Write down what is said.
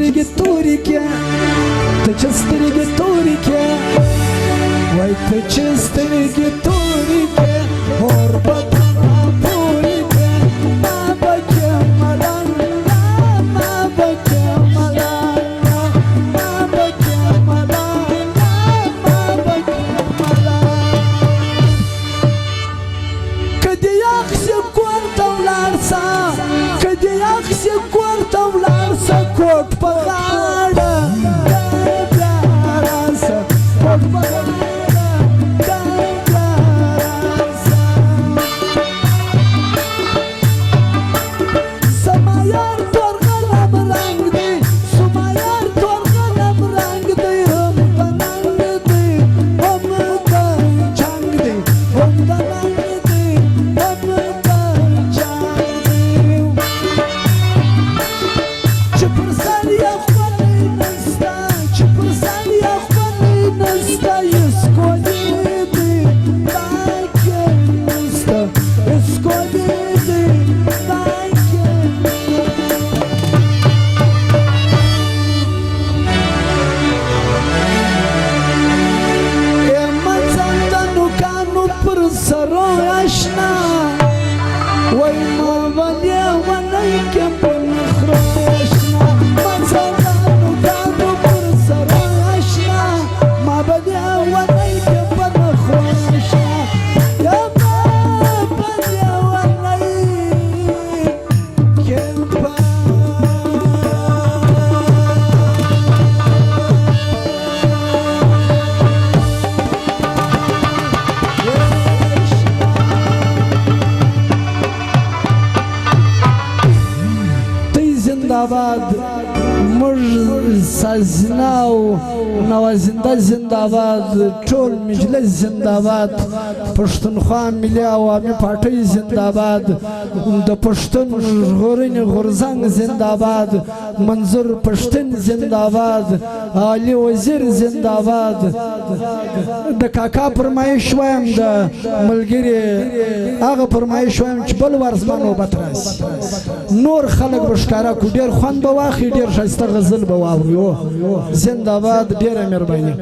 سترګې تورې کې ته چې سترګې تورې کې وای ته چې سترګې تورې کې اور به پورې کې ما به کې ملنګه ما به کې ملنګه ما به کې ملنګه ما به کې ملنګه که دې یخ شي کور ته ولاړ سه که دې یخ شي کور ته ولاړ سه کوټ په غاړه بیا راسه کوټ په غاړه سازناو نوازنده زنده‌باد ټول مجلس زنده‌باد پښتونخوا ملي عوامي پارټۍ زنده‌باد د پښتون ژغورنې غورځنګ زنده‌باد منظور پښتون زنده‌باد علي وزیر زنده‌باد د کاکا فرمایش وایم د ملګري هغه فرمایش وایم چې بل ورځ نوبت راشي نور خلک به ښکاره کړو ډېر خوند به واخلي ډېر ښایسته غزل به واورو زنده‌باد ډېره مهرباني